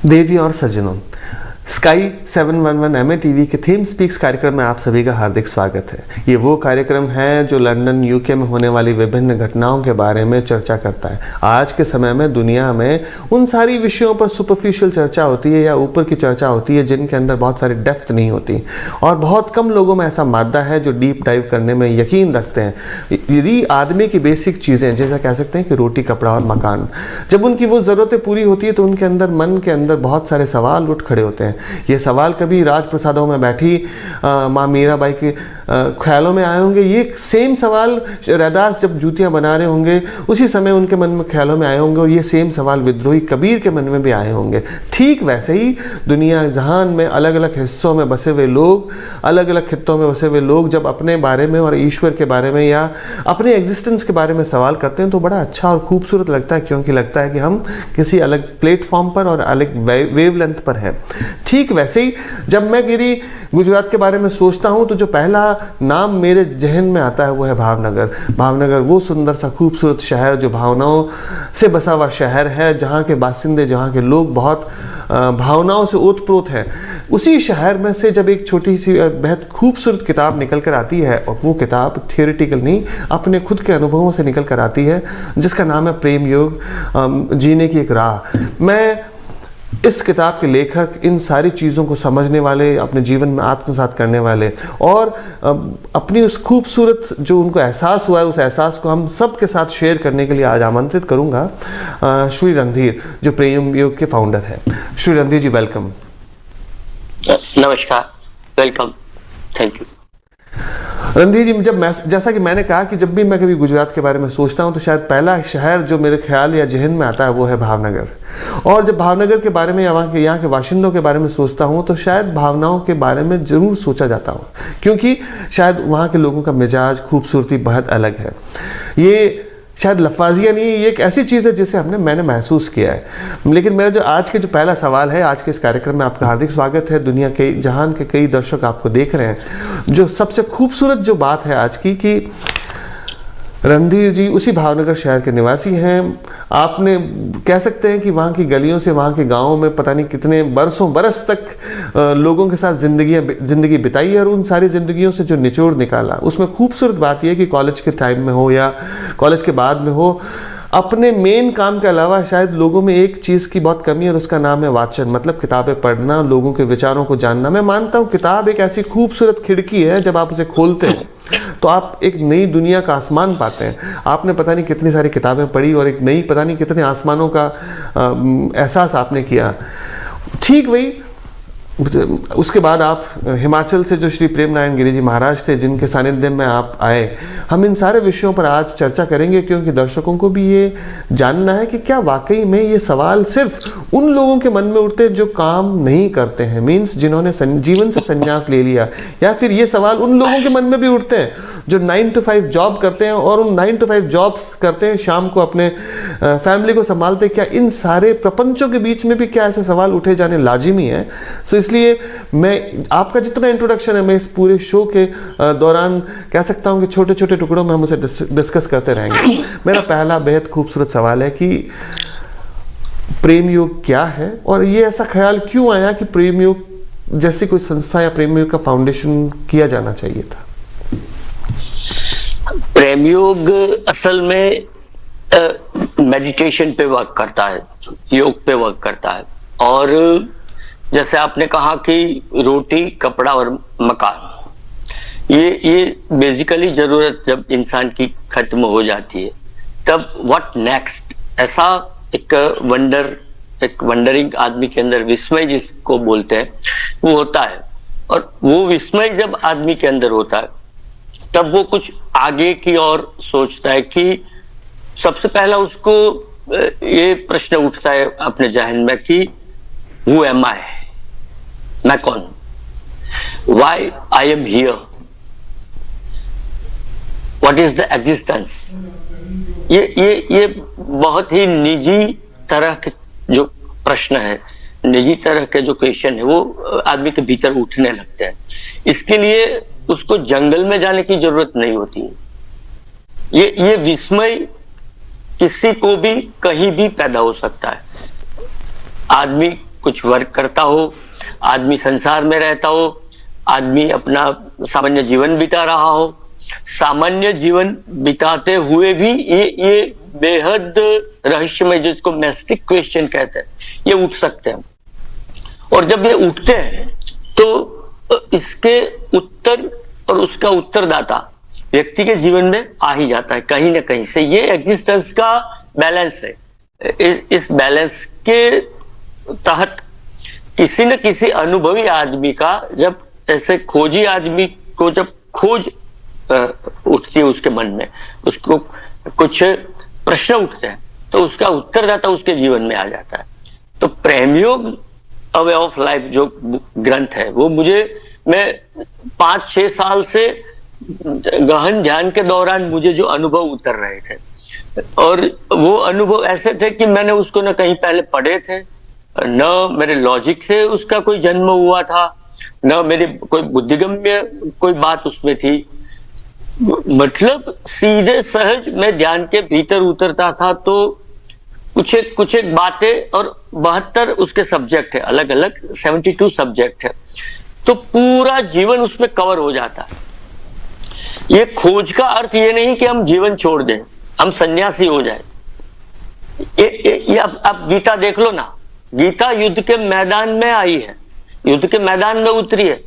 देवी और सज्जनों, sky 711 MA TV के थीम स्पीक्स कार्यक्रम में आप सभी का हार्दिक स्वागत है। ये वो कार्यक्रम है जो लंदन यूके में होने वाली विभिन्न घटनाओं के बारे में चर्चा करता है। आज के समय में दुनिया में उन सारी विषयों पर सुपरफिशियल चर्चा होती है या ऊपर की चर्चा होती है जिनके अंदर बहुत सारी डेप्थ नहीं होती, और बहुत कम लोगों में ऐसा मादा है जो डीप डाइव करने में यकीन रखते हैं। यदि आदमी की बेसिक चीज़ें, जैसा कह सकते हैं कि रोटी, कपड़ा और मकान, जब उनकी वो ज़रूरतें पूरी होती है तो उनके अंदर, मन के अंदर बहुत सारे सवाल उठ खड़े होते हैं। ये सवाल कभी राजप्रसादों में बैठी माँ मीराबाई के ख्यालों में आए होंगे। ये सेम सवाल रैदास जब जूतियां बना रहे होंगे उसी समय उनके मन में ख्यालों में आए होंगे, और ये सेम सवाल विद्रोही कबीर के मन में भी आए होंगे। ठीक वैसे ही दुनिया जहान में अलग अलग हिस्सों में बसे हुए लोग, अलग अलग खित्तों में बसे हुए लोग जब अपने बारे में और ईश्वर के बारे में या अपने एग्जिस्टेंस के बारे में सवाल करते हैं तो बड़ा अच्छा और खूबसूरत लगता है, क्योंकि लगता है कि हम किसी अलग प्लेटफॉर्म पर और अलग वेवलेंथ पर हैं। ठीक वैसे ही जब मैं गिरी गुजरात के बारे में सोचता हूं तो जो पहला नाम मेरे जहन में आता है वो है भावनगर। भावनगर वो सुंदर सा खूबसूरत शहर जो भावनाओं से बसा हुआ शहर है, जहाँ के बासिंदे, जहाँ के लोग बहुत भावनाओं से ओतप्रोत हैं। उसी शहर में से जब एक छोटी सी बेहद खूबसूरत किताब निकल कर आती है, और वो किताब थियोरिटिकल नहीं, अपने खुद के अनुभवों से निकल कर आती है, जिसका नाम है प्रेम योग, जीने की एक राह। मैं इस किताब के लेखक इन सारी चीज़ों को समझने वाले, अपने जीवन में आत्मसात करने वाले, और अपनी उस खूबसूरत जो उनको एहसास हुआ है उस एहसास को हम सब के साथ शेयर करने के लिए आज आमंत्रित करूंगा श्री रणधीर, जो प्रेम योग के फाउंडर है। श्री रणधीर जी, वेलकम। नमस्कार, वेलकम, थैंक यू। रणधीर जी, जैसा कि मैंने कहा कि जब भी मैं कभी गुजरात के बारे में सोचता हूं तो शायद पहला शहर जो मेरे ख्याल या जहन में आता है वो है भावनगर। और जब भावनगर के बारे में या यहाँ के बाशिंदों के बारे में सोचता हूं तो शायद भावनाओं के बारे में ज़रूर सोचा जाता हो, क्योंकि शायद वहाँ के लोगों का मिजाज, खूबसूरती बहुत अलग है। ये शायद लफाजिया नहीं, ये एक ऐसी चीज़ है जिसे मैंने महसूस किया है। लेकिन मेरा जो आज के जो पहला सवाल है, आज के इस कार्यक्रम में आपका हार्दिक स्वागत है। दुनिया के, जहान के कई दर्शक आपको देख रहे हैं। जो सबसे खूबसूरत जो बात है आज की कि रणधीर जी उसी भावनगर शहर के निवासी हैं। आपने कह सकते हैं कि वहाँ की गलियों से, वहाँ के गाँवों में पता नहीं कितने बरस तक लोगों के साथ जिंदगी बिताई है, और उन सारी जिंदगियों से जो निचोड़ निकाला, उसमें खूबसूरत बात यह है कि कॉलेज के टाइम में हो या कॉलेज के बाद में हो, अपने मेन काम के अलावा शायद लोगों में एक चीज़ की बहुत कमी है, और उसका नाम है वाचन, मतलब किताबें पढ़ना, लोगों के विचारों को जानना। मैं मानता हूँ किताब एक ऐसी खूबसूरत खिड़की है, जब आप उसे खोलते हैं तो आप एक नई दुनिया का आसमान पाते हैं। आपने पता नहीं कितनी सारी किताबें पढ़ी और एक नई, पता नहीं कितने आसमानों का एहसास आपने किया। ठीक वही उसके बाद आप हिमाचल से जो श्री प्रेम नारायण गिरी जी महाराज थे, जिनके सानिध्य में आप आए। हम इन सारे विषयों पर आज चर्चा करेंगे, क्योंकि दर्शकों को भी ये जानना है कि क्या वाकई में ये सवाल सिर्फ उन लोगों के मन में उठते हैं जो काम नहीं करते हैं, मीन्स जिन्होंने जीवन से संन्यास ले लिया, या फिर ये सवाल उन लोगों के मन में भी उठते हैं जो 9 to 5 जॉब करते हैं और उन 9 to 5 जॉब्स करते हैं, शाम को अपने फैमिली को संभालते हैं। क्या इन सारे प्रपंचों के बीच में भी क्या ऐसे सवाल उठे जाने लाजिमी है? सो इसलिए मैं आपका जितना इंट्रोडक्शन है, मैं इस पूरे शो के दौरान कह सकता हूं कि छोटे छोटे टुकड़ों में हम उसे डिस्कस करते रहेंगे। मेरा पहला बेहद खूबसूरत सवाल है कि प्रेम योग क्या है, और ये ऐसा ख्याल क्यों आया कि प्रेम योग जैसी कोई संस्था या प्रेम योग का फाउंडेशन किया जाना चाहिए था? प्रेम योग असल में मेडिटेशन पे वर्क करता है, योग पे वर्क करता है। और जैसे आपने कहा कि रोटी, कपड़ा और मकान, ये बेसिकली जरूरत जब इंसान की खत्म हो जाती है, तब व्हाट नेक्स्ट, ऐसा एक वंडरिंग आदमी के अंदर, विस्मय जिसको बोलते हैं, वो होता है। और वो विस्मय जब आदमी के अंदर होता है तब वो कुछ आगे की ओर सोचता है कि सबसे पहला उसको ये प्रश्न उठता है अपने जहन में कि हु एम आई, मैं कौन हूं, why I am here, what is the existence. ये बहुत ही निजी तरह के जो प्रश्न है, निजी तरह के जो क्वेश्चन है, वो आदमी के भीतर उठने लगते हैं। इसके लिए उसको जंगल में जाने की जरूरत नहीं होती है। ये विस्मय किसी को भी कहीं भी पैदा हो सकता है। आदमी कुछ वर्क करता हो, आदमी संसार में रहता हो, आदमी अपना सामान्य जीवन बिता रहा हो, सामान्य जीवन बिताते हुए भी ये बेहद रहस्यमय, जिसको मिस्टिक क्वेश्चन कहते हैं, ये उठ सकते हैं। और जब ये उठते हैं तो इसके उत्तर और उसका उत्तरदाता व्यक्ति के जीवन में आ ही जाता है कहीं ना कहीं से। ये एग्जिस्टेंस का बैलेंस है। इस बैलेंस के तहत किसी न किसी अनुभवी आदमी का, जब ऐसे खोजी आदमी को जब खोज उठती है उसके मन में, उसको कुछ प्रश्न उठते हैं, तो उसका उत्तरदाता उसके जीवन में आ जाता है। तो प्रेमयोग अ वे ऑफ लाइफ जो ग्रंथ है, वो मैं 5-6 साल से गहन ध्यान के दौरान मुझे जो अनुभव उतर रहे थे, और वो अनुभव ऐसे थे कि मैंने उसको न कहीं पहले पढ़े थे, न मेरे लॉजिक से उसका कोई जन्म हुआ था, न मेरी कोई बुद्धिगम्य कोई बात उसमें थी। मतलब सीधे सहज मैं ध्यान के भीतर उतरता था तो कुछ एक बातें, और 72 उसके सब्जेक्ट है, अलग अलग 72 सब्जेक्ट है, तो पूरा जीवन उसमें कवर हो जाता है। ये खोज का अर्थ ये नहीं कि हम जीवन छोड़ दें, हम सन्यासी हो जाए। ये अब गीता देख लो ना, गीता युद्ध के मैदान में आई है, युद्ध के मैदान में उतरी है।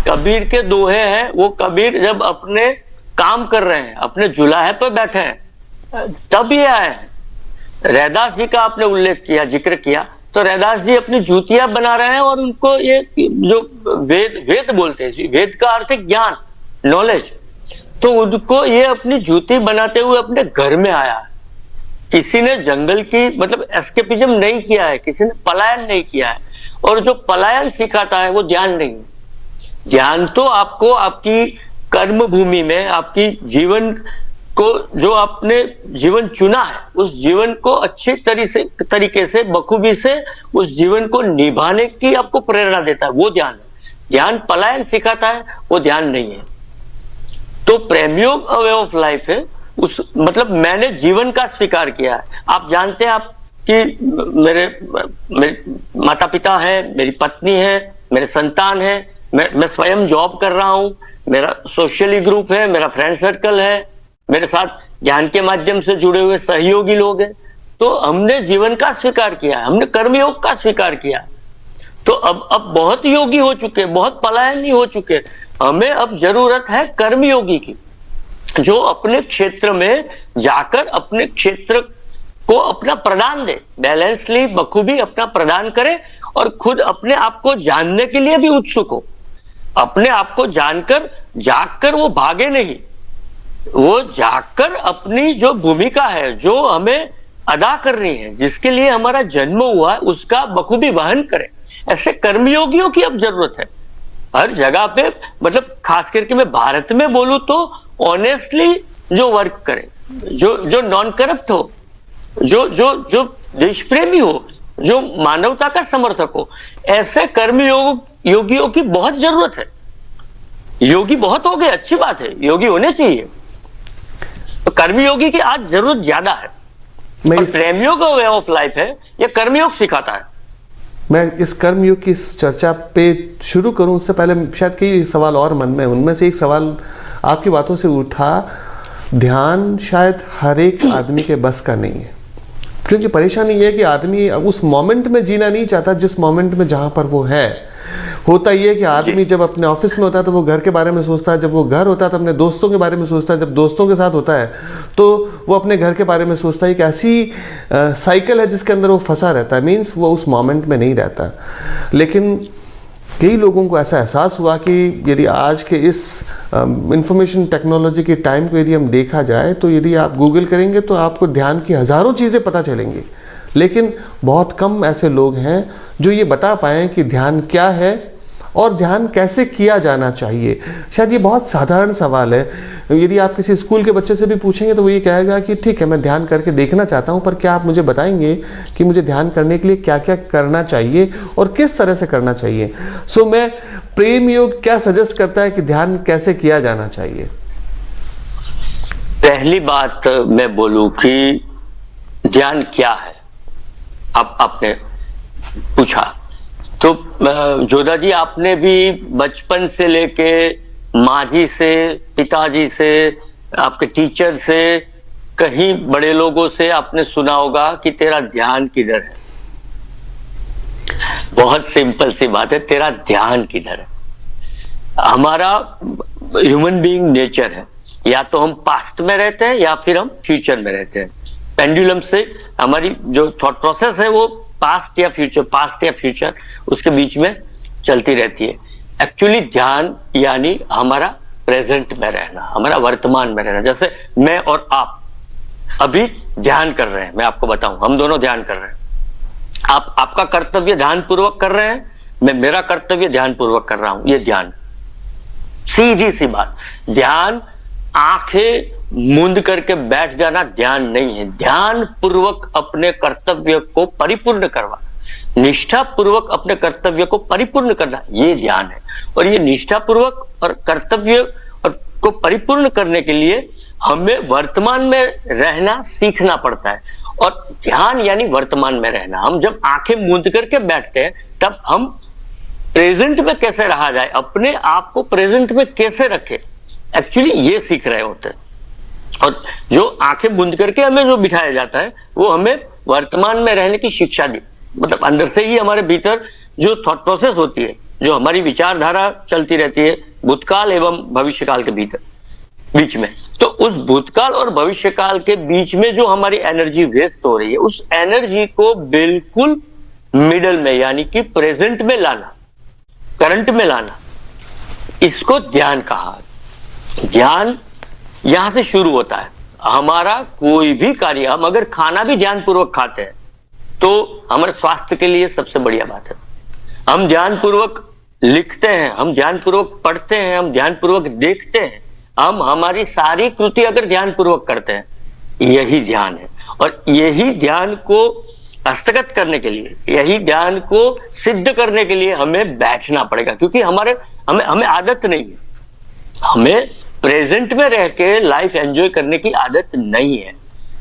कबीर के दोहे हैं, वो कबीर जब अपने काम कर रहे हैं, अपने जुलाहे पर बैठे हैं, तब ये आए हैं। रैदास जी का आपने उल्लेख किया, जिक्र किया, तो रैदास जी अपनी जूतियां बना रहे हैं, और उनको ये जो वेद बोलते हैं, वेद का अर्थ है ज्ञान, नॉलेज, तो उनको ये अपनी जूती बनाते हुए अपने घर में आया है। किसी ने जंगल की मतलब एस्केपिज्म नहीं किया है, किसी ने पलायन नहीं किया है, और जो पलायन सिखाता है वो ध्यान नहीं है। ध्यान तो आपको आपकी कर्म भूमि में, आपकी जीवन को, जो आपने जीवन चुना है, उस जीवन को अच्छे तरीके से बखूबी से उस जीवन को निभाने की आपको प्रेरणा देता है, वो ध्यान है। ध्यान पलायन सिखाता है, वो ध्यान नहीं है। तो प्रेमयोग अ वे ऑफ लाइफ है, उस मतलब मैंने जीवन का स्वीकार किया है। आप जानते हैं, आप कि मेरे माता पिता है, मेरी पत्नी है, मेरे संतान है, मैं स्वयं जॉब कर रहा हूं, मेरा सोशली ग्रुप है, मेरा फ्रेंड सर्कल है, मेरे साथ ज्ञान के माध्यम से जुड़े हुए सहयोगी लोग हैं। तो हमने जीवन का स्वीकार किया है, हमने कर्मयोग का स्वीकार किया है। तो अब बहुत योगी हो चुके, बहुत पलायनी हो चुके, हमें अब जरूरत है कर्मयोगी की, जो अपने क्षेत्र में जाकर अपने क्षेत्र को अपना प्रदान दे, बैलेंसली बखूबी अपना प्रदान करे, और खुद अपने आप को जानने के लिए भी उत्सुक हो। अपने आप को जानकर जागकर वो भागे नहीं, वो जागकर अपनी जो भूमिका है, जो हमें अदा करनी है, जिसके लिए हमारा जन्म हुआ है, उसका बखूबी वहन करे। ऐसे कर्मयोगियों की अब जरूरत है हर जगह पे। मतलब खास करके मैं भारत में बोलूं तो ऑनेस्टली जो वर्क करे, जो नॉन करप्ट हो, जो देश प्रेमी हो, जो मानवता का समर्थक हो, ऐसे योगियों की बहुत जरूरत है। योगी बहुत हो गए, अच्छी बात है, योगी होने चाहिए, तो कर्मयोगी की आज जरूरत ज्यादा है। और प्रेमयोग वे ऑफ लाइफ है, ये कर्मयोग सिखाता है। मैं इस कर्मयोग की इस चर्चा पे शुरू करूं उससे पहले शायद कई सवाल और मन में, उनमें से एक सवाल आपकी बातों से उठा, ध्यान शायद हर एक आदमी के बस का नहीं है, क्योंकि परेशानी ये है कि आदमी उस मोमेंट में जीना नहीं चाहता जिस मोमेंट में जहां पर वो है। होता ये है कि आदमी जब अपने ऑफिस में होता है तो वो घर के बारे में सोचता है, जब वो घर होता है तो अपने दोस्तों के बारे में सोचता है, जब दोस्तों के साथ होता है तो वो अपने घर के बारे में सोचता है। एक ऐसी साइकिल है जिसके अंदर वो फंसा रहता है, मीन्स वो उस मोमेंट में नहीं रहता। लेकिन कई लोगों को ऐसा एहसास हुआ कि यदि आज के इस इंफॉर्मेशन टेक्नोलॉजी के टाइम को यदि हम देखा जाए, तो यदि आप गूगल करेंगे तो आपको ध्यान की हज़ारों चीज़ें पता चलेंगी, लेकिन बहुत कम ऐसे लोग हैं जो ये बता पाएँ कि ध्यान क्या है और ध्यान कैसे किया जाना चाहिए। शायद ये बहुत साधारण सवाल है, यदि आप किसी स्कूल के बच्चे से भी पूछेंगे तो वो ये कहेगा कि ठीक है, मैं ध्यान करके देखना चाहता हूँ, पर क्या आप मुझे बताएंगे कि मुझे ध्यान करने के लिए क्या क्या करना चाहिए और किस तरह से करना चाहिए। सो मैं प्रेम योग क्या सजेस्ट करता है कि ध्यान कैसे किया जाना चाहिए? पहली बात मैं बोलूं कि ध्यान क्या है, आपने पूछा, तो जोधा जी, आपने भी बचपन से लेके माँ जी से, पिताजी से, आपके टीचर से, कहीं बड़े लोगों से आपने सुना होगा कि तेरा ध्यान किधर है। बहुत सिंपल सी बात है, तेरा ध्यान किधर है। हमारा ह्यूमन बीइंग नेचर है, या तो हम पास्ट में रहते हैं या फिर हम फ्यूचर में रहते हैं। पेंडुलम से हमारी जो थॉट प्रोसेस है वो पास्ट या फ्यूचर उसके बीच में चलती रहती है। एक्चुअली ध्यान यानी हमारा प्रेजेंट में रहना, हमारा वर्तमान में रहना। जैसे मैं और आप अभी ध्यान कर रहे हैं, मैं आपको बताऊं, हम दोनों ध्यान कर रहे हैं। आप आपका कर्तव्य ध्यान पूर्वक कर रहे हैं, मैं मेरा कर्तव्य ध्यान पूर्वक कर रहा हूं। ये ध्यान, सीधी सी बात। ध्यान आंखें मूंद करके बैठ जाना ध्यान नहीं है। ध्यान पूर्वक अपने कर्तव्य को परिपूर्ण करवा, निष्ठा पूर्वक अपने कर्तव्य को परिपूर्ण करना, ये ध्यान है। और ये निष्ठा पूर्वक और कर्तव्य को परिपूर्ण करने के लिए हमें वर्तमान में रहना सीखना पड़ता है। और ध्यान यानी वर्तमान में रहना। हम जब आंखें मूंद करके बैठते हैं तब हम प्रेजेंट में कैसे रहा जाए, अपने आप को प्रेजेंट में कैसे रखे, एक्चुअली ये सीख रहे होते हैं। और जो आंखें बंद करके हमें जो बिठाया जाता है वो हमें वर्तमान में रहने की शिक्षा दी। मतलब अंदर से ही हमारे भीतर जो थॉट प्रोसेस होती है, जो हमारी विचारधारा चलती रहती है भूतकाल एवं भविष्यकाल के बीच में, तो उस भूतकाल और भविष्यकाल के बीच में जो हमारी एनर्जी वेस्ट हो रही है, उस एनर्जी को बिल्कुल मिडल में यानी कि प्रेजेंट में लाना, करंट में लाना, इसको ध्यान कहा। ध्यान यहां से शुरू होता है। हमारा कोई भी कार्य, हम अगर खाना भी ध्यान पूर्वक खाते हैं तो हमारे स्वास्थ्य के लिए सबसे बढ़िया बात है। हम ध्यान पूर्वक लिखते हैं, हम ध्यान पूर्वक पढ़ते हैं, हम ध्यान पूर्वक देखते हैं, हम हमारी सारी कृति अगर ध्यान पूर्वक करते हैं, यही ध्यान है। और यही ध्यान को हस्तगत करने के लिए, यही ध्यान को सिद्ध करने के लिए हमें बैठना पड़ेगा, क्योंकि हमें आदत नहीं है। हमें प्रेजेंट में रह के लाइफ एंजॉय करने की आदत नहीं है।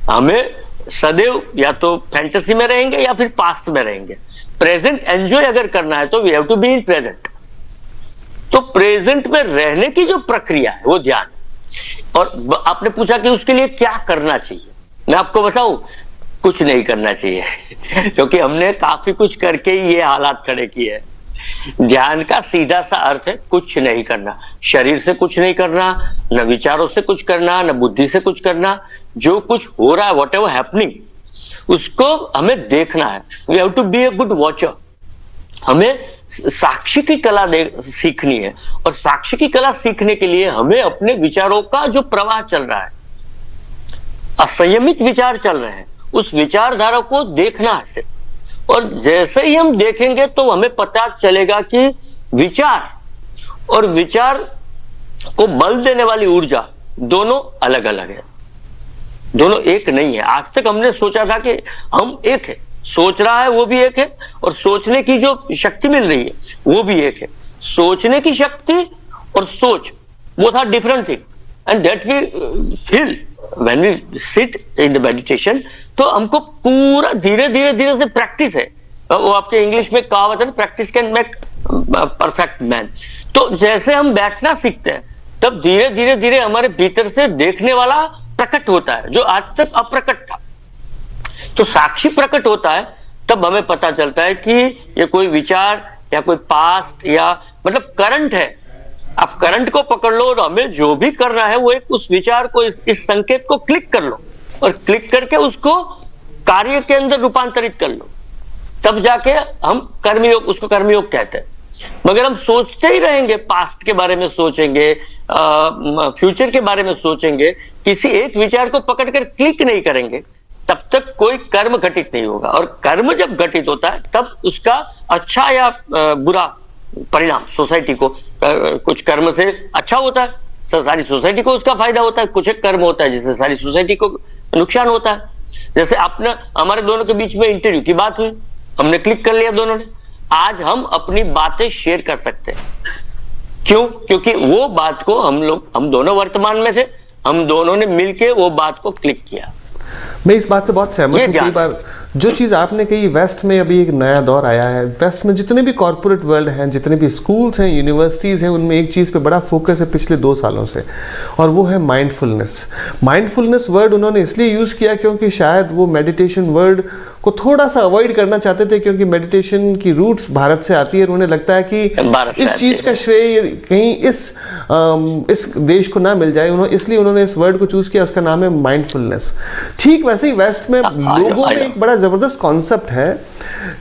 हमें सदैव या तो फैंटेसी में रहेंगे या फिर पास्ट में रहेंगे। प्रेजेंट एंजॉय अगर करना है तो we have to be in present. तो प्रेजेंट में रहने की जो प्रक्रिया है वो ध्यान है। और आपने पूछा कि उसके लिए क्या करना चाहिए, मैं आपको बताऊं, कुछ नहीं करना चाहिए क्योंकि हमने काफी कुछ करके ही ये हालात खड़े किए हैं। ध्यान का सीधा सा अर्थ है कुछ नहीं करना। शरीर से कुछ नहीं करना, न विचारों से कुछ करना, न बुद्धि से कुछ करना। जो कुछ हो रहा है, वॉट एवर हैपनिंग, उसको हमें देखना है। We have to be a good watcher. हमें साक्षी की कला सीखनी है। और साक्षी की कला सीखने के लिए हमें अपने विचारों का जो प्रवाह चल रहा है, असंयमित विचार चल रहे हैं, उस विचारधारा को देखना है सिर्फ। और जैसे ही हम देखेंगे तो हमें पता चलेगा कि विचार और विचार को बल देने वाली ऊर्जा दोनों अलग अलग है, दोनों एक नहीं है। आज तक हमने सोचा था कि हम एक है, सोच रहा है वो भी एक है, और सोचने की जो शक्ति मिल रही है वो भी एक है। सोचने की शक्ति और सोच वो था different thing, and that we feel when we sit in the meditation. तो हमको पूरा धीरे धीरे से प्रैक्टिस है। वो आपके इंग्लिश में कहावत है, practice can make perfect man. तो जैसे हम बैठना सीखते हैं तब धीरे धीरे हमारे भीतर से देखने वाला प्रकट होता है, जो आज तक अप्रकट था। तो साक्षी प्रकट होता है, तब हमें पता चलता है कि ये कोई विचार या कोई पास्ट या मतलब करंट है। आप करंट को पकड़ लो और हमें जो भी करना है वो एक उस विचार को, इस संकेत को क्लिक कर लो और क्लिक करके उसको कार्य के अंदर रूपांतरित कर लो। तब जाके हम कर्मयोग, उसको कर्मयोग कहते हैं। मगर हम सोचते ही रहेंगे, पास्ट के बारे में सोचेंगे, फ्यूचर के बारे में सोचेंगे, किसी एक विचार को पकड़कर क्लिक नहीं करेंगे, तब तक कोई कर्म घटित नहीं होगा। और कर्म जब घटित होता है तब उसका अच्छा या बुरा परिणाम सोसाइटी को, कुछ कर्म से अच्छा होता है, सारी सोसाइटी को उसका फायदा होता है। कुछ एक कर्म होता है जिससे सारी सोसाइटी को नुकसान होता है। जैसे आपने, हमारे दोनों के बीच में इंटरव्यू की बात हुई, हमने क्लिक कर लिया दोनों ने, आज हम अपनी बातें शेयर कर सकते हैं। क्यों? क्योंकि वो बात को हम दोनों वर्तमान में थे, हम दोनों ने मिलके वो बात को क्लिक किया। मैं इस बात से बहुत सहमत हूँ। कई बार जो चीज़ आपने कही, वेस्ट में अभी एक नया दौर आया है। वेस्ट में जितने भी कॉरपोरेट वर्ल्ड हैं, जितने भी स्कूल्स हैं, यूनिवर्सिटीज़ हैं, उनमें एक चीज़ पे बड़ा फोकस है पिछले 2 सालों से, और वो है माइंडफुलनेस। माइंडफुलनेस वर्ड उन्होंने इसलिए यूज़ किया क्योंकि शायद वो मेडिटेशन वर्ड को थोड़ा सा अवॉइड करना चाहते थे, क्योंकि मेडिटेशन की रूट्स भारत से आती है और उन्हें लगता है कि इस चीज़ का श्रेय कहीं इस देश को ना मिल जाए, इसलिए उन्होंने इस वर्ड को चूज़ किया। उसका नाम है माइंडफुलनेस। ठीक वैसे ही वेस्ट में लोगों में एक बड़ा ज़बरदस्त कॉन्सेप्ट है,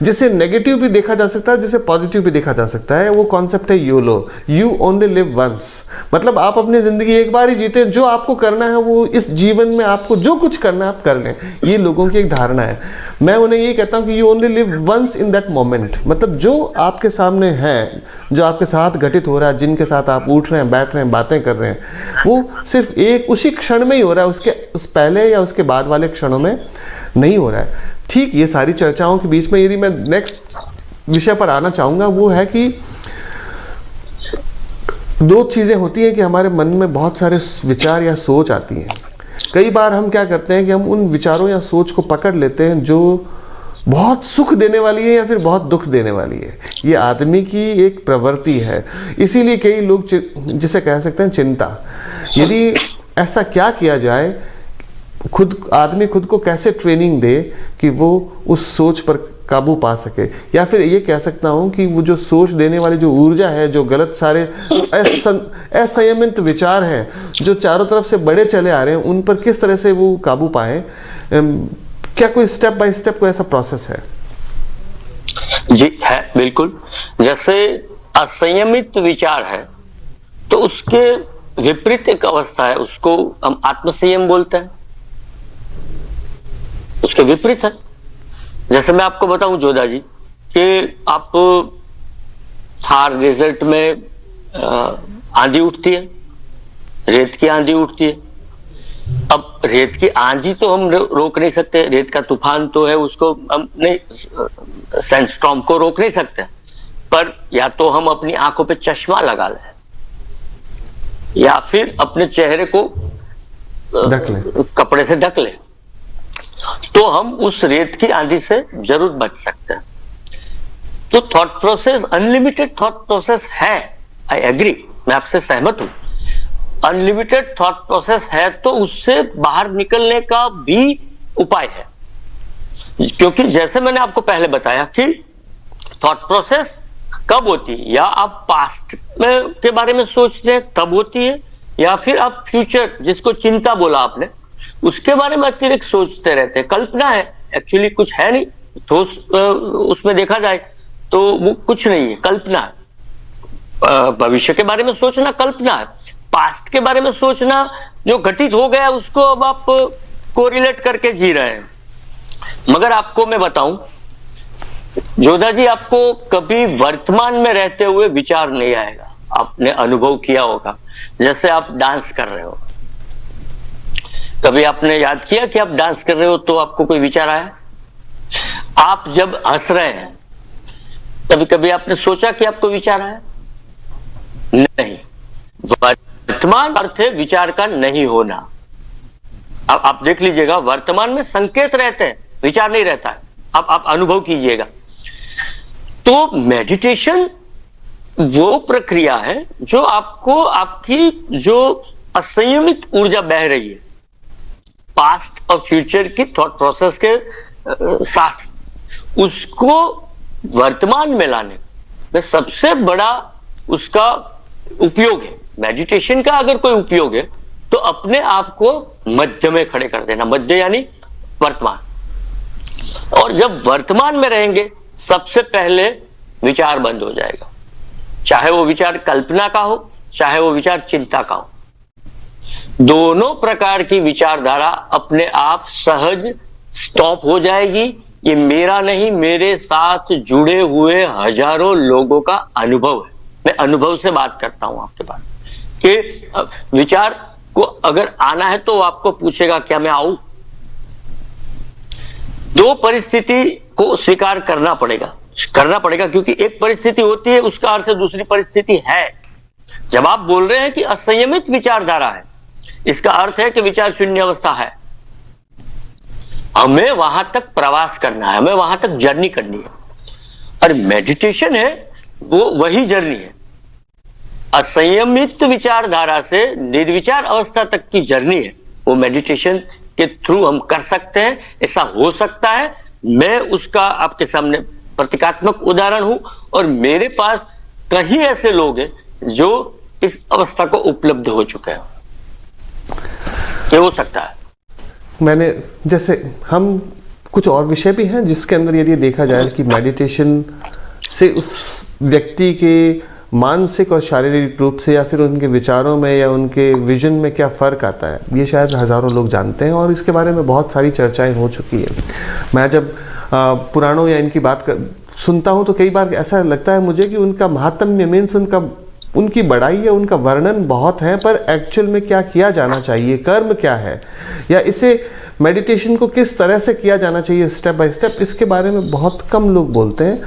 जिसे नेगेटिव भी देखा जा सकता है, जिसे पॉजिटिव भी देखा जा सकता है। वो कॉन्सेप्ट है YOLO, you only live once. मतलब आप अपनी ज़िंदगी एक बार ही जीते, जो आपको करना है वो इस जीवन में आपको जो कुछ करना है आप कर लें। ये लोगों की एक धारणा है। मैं उन्हें ये कहता हूँ कि you only live once in that moment. मतलब जो आपके सामने है, जो आपके साथ घटित हो रहा है, जिनके साथ आप उठ रहे हैं, बैठ रहे हैं, बातें कर रहे हैं, वो सिर्फ एक उसी क्षण में ही हो रहा है, उस पहले या उसके बाद वाले क्षणों में नहीं हो रहा है। ठीक, ये सारी चर्चाओं के बीच में यदि मैं नेक्स्ट विषय पर आना चाहूँगा, वो है कि 2 चीज़ें होती हैं कि हमारे मन में बहुत सारे विचार या सोच आती हैं। कई बार हम क्या करते हैं कि हम उन विचारों या सोच को पकड़ लेते हैं जो बहुत सुख देने वाली है या फिर बहुत दुख देने वाली है। ये आदमी की एक प्रवृत्ति है। इसीलिए कई लोग जिसे कह सकते हैं चिंता। यदि ऐसा क्या किया जाए, आदमी खुद को कैसे ट्रेनिंग दे कि वो उस सोच पर काबू पा सके, या फिर ये कह सकता हूँ कि वो जो सोच देने वाली जो ऊर्जा है, जो गलत सारे असंयमित विचार हैं जो चारों तरफ से बड़े चले आ रहे हैं, उन पर किस तरह से वो काबू पाए। क्या कोई स्टेप बाय स्टेप कोई ऐसा प्रोसेस है? जी है, बिल्कुल। जैसे असंयमित विचार है तो उसके विपरीत एक अवस्था है, उसको हम आत्मसंयम बोलते हैं। उसके विपरीत है। जैसे मैं आपको बताऊं जोधा जी कि आप थार डेजर्ट में आंधी उठती है, रेत की आंधी उठती है। अब रेत की आंधी तो हम रोक नहीं सकते, रेत का तूफान तो है, उसको हम नहीं, सैंडस्टॉर्म को रोक नहीं सकते, पर या तो हम अपनी आंखों पे चश्मा लगा लें या फिर अपने चेहरे को कपड़े से ढक लें, तो हम उस रेत की आंधी से जरूर बच सकते हैं। तो thought process, unlimited thought process है, आई एग्री, मैं आपसे सहमत हूं। अनलिमिटेड थॉट प्रोसेस है तो उससे बाहर निकलने का भी उपाय है, क्योंकि जैसे मैंने आपको पहले बताया कि थॉट प्रोसेस कब होती है, या आप पास्ट में के बारे में सोचते हैं तब होती है, या फिर आप फ्यूचर, जिसको चिंता बोला आपने, उसके बारे में अतिरिक्त सोचते रहते हैं। कल्पना है, एक्चुअली कुछ है नहीं, तो उसमें देखा जाए तो वो कुछ नहीं है, कल्पना है। भविष्य के बारे में सोचना कल्पना है, पास्ट के बारे में सोचना जो घटित हो गया उसको अब आप कोरिलेट करके जी रहे हैं। मगर आपको मैं बताऊं जोधा जी, आपको कभी वर्तमान में रहते हुए विचार नहीं आएगा। आपने अनुभव किया होगा, जैसे आप डांस कर रहे हो, कभी आपने याद किया कि आप डांस कर रहे हो तो आपको कोई विचार आया? आप जब हंस रहे हैं कभी कभी आपने सोचा कि आपको विचार आया? नहीं। वर्तमान अर्थ है विचार का नहीं होना। अब आप देख लीजिएगा, वर्तमान में संकेत रहते हैं, विचार नहीं रहता है। अब आप अनुभव कीजिएगा। तो मेडिटेशन वो प्रक्रिया है जो आपको आपकी जो असंयमित ऊर्जा बह रही है पास्ट और फ्यूचर की थॉट प्रोसेस के साथ, उसको वर्तमान में लाने में सबसे बड़ा उसका उपयोग है। मेडिटेशन का अगर कोई उपयोग है तो अपने आप को मध्य में खड़े कर देना, मध्य यानी वर्तमान। और जब वर्तमान में रहेंगे सबसे पहले विचार बंद हो जाएगा, चाहे वो विचार कल्पना का हो, चाहे वो विचार चिंता का हो। दोनों प्रकार की विचारधारा अपने आप सहज स्टॉप हो जाएगी। ये मेरा नहीं, मेरे साथ जुड़े हुए हजारों लोगों का अनुभव है। मैं अनुभव से बात करता हूं आपके पास कि विचार को अगर आना है तो आपको पूछेगा क्या मैं आऊं? 2 परिस्थिति को स्वीकार करना पड़ेगा, क्योंकि एक परिस्थिति होती है उसका अर्थ दूसरी परिस्थिति है। जब आप बोल रहे हैं कि असंयमित विचारधारा है, इसका अर्थ है कि विचार शून्य अवस्था है। हमें वहां तक प्रवास करना है, हमें वहां तक जर्नी करनी है। और मेडिटेशन है वो वही जर्नी है। असंयमित विचारधारा से निर्विचार अवस्था तक की जर्नी है, वो मेडिटेशन के थ्रू हम कर सकते हैं, ऐसा हो सकता है। मैं उसका आपके सामने प्रतीकात्मक उदाहरण हूं, और मेरे पास कई ऐसे लोग हैं जो इस अवस्था को उपलब्ध हो चुके हैं। ये हो सकता है। मैंने जैसे हम कुछ और विषय भी हैं जिसके अंदर यदि देखा जाए कि मेडिटेशन से उस व्यक्ति के मानसिक और शारीरिक रूप से या फिर उनके विचारों में या उनके विजन में क्या फ़र्क आता है, ये शायद हज़ारों लोग जानते हैं और इसके बारे में बहुत सारी चर्चाएं हो चुकी है। मैं जब पुराणों या इनकी बात सुनता हूँ तो कई बार ऐसा लगता है मुझे कि उनका महात्म्य मीन्स उनकी बड़ाई या उनका वर्णन बहुत है, पर एक्चुअल में क्या किया जाना चाहिए, कर्म क्या है, या इसे मेडिटेशन को किस तरह से किया जाना चाहिए स्टेप बाय स्टेप, इसके बारे में बहुत कम लोग बोलते हैं।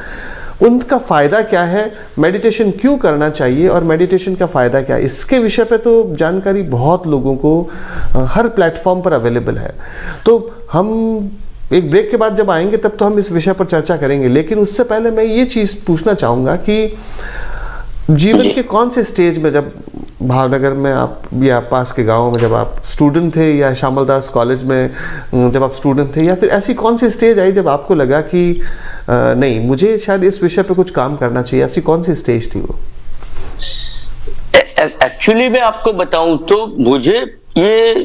उनका फ़ायदा क्या है, मेडिटेशन क्यों करना चाहिए और मेडिटेशन का फ़ायदा क्या है, इसके विषय पे तो जानकारी बहुत लोगों को हर प्लेटफॉर्म पर अवेलेबल है। तो हम एक ब्रेक के बाद जब आएंगे तब तो हम इस विषय पर चर्चा करेंगे, लेकिन उससे पहले मैं ये चीज़ पूछना चाहूँगा कि जीवन के कौन से स्टेज में, जब भावनगर में आप या पास के गांव में जब आप स्टूडेंट थे, या श्यामलदास कॉलेज में जब आप स्टूडेंट थे, या फिर ऐसी कौन सी स्टेज आई जब आपको लगा कि नहीं मुझे शायद इस विषय पे कुछ काम करना चाहिए, ऐसी कौन सी स्टेज थी वो? एक्चुअली मैं आपको बताऊं तो मुझे ये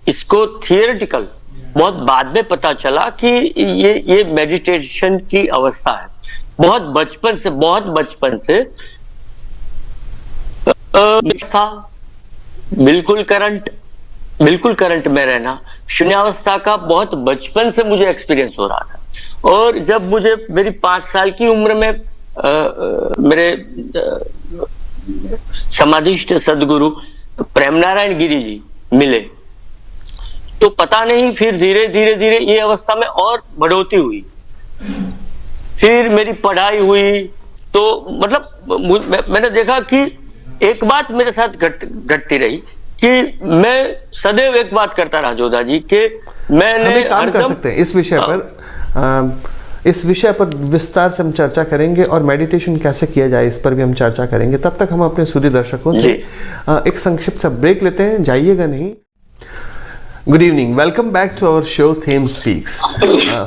इसको थियोरेटिकल बहुत बाद में पता चला कि ये मेडिटेशन की अवस्था है। बहुत बचपन से था, बिल्कुल करंट में रहना, शून्यावस्था का बहुत बचपन से मुझे एक्सपीरियंस हो रहा था। और जब मुझे मेरी 5 साल की उम्र में मेरे समाधिष्ठ सदगुरु प्रेमनारायण गिरी जी मिले, तो पता नहीं फिर धीरे धीरे ये अवस्था में और बढ़ोतरी हुई। फिर मेरी पढ़ाई हुई तो मतलब मैंने देखा कि एक बात मेरे साथ घटती रही कि मैं सदैव एक बात करता रहा जोधा जी कि मैंने काम कर सकते हैं इस विषय पर विस्तार से हम चर्चा करेंगे और मेडिटेशन कैसे किया जाए इस पर भी हम चर्चा करेंगे। तब तक हम अपने सुधी दर्शकों से एक संक्षिप्त सा ब्रेक लेते हैं, जाइएगा नहीं। Good evening, welcome back to our show them speaks.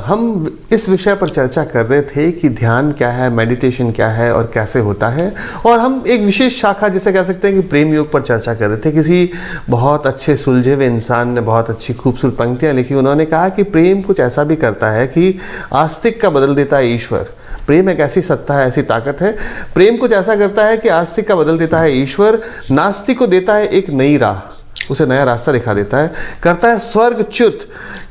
हम इस विषय पर चर्चा कर रहे थे कि ध्यान क्या है, मेडिटेशन क्या है और कैसे होता है, और हम एक विशेष शाखा जिसे कह सकते हैं कि प्रेम योग पर चर्चा कर रहे थे। किसी बहुत अच्छे सुलझे हुए इंसान ने बहुत अच्छी खूबसूरत पंक्तियां लिखी। उन्होंने कहा कि प्रेम कुछ ऐसा भी करता है कि आस्तिक का बदल देता है ईश्वर। प्रेम एक ऐसी सत्ता है, ऐसी ताकत है। प्रेम कुछ ऐसा करता है कि आस्तिक का बदल देता है ईश्वर, नास्तिक को देता है एक नई राह, उसे नया रास्ता दिखा देता है, करता है स्वर्गच्युत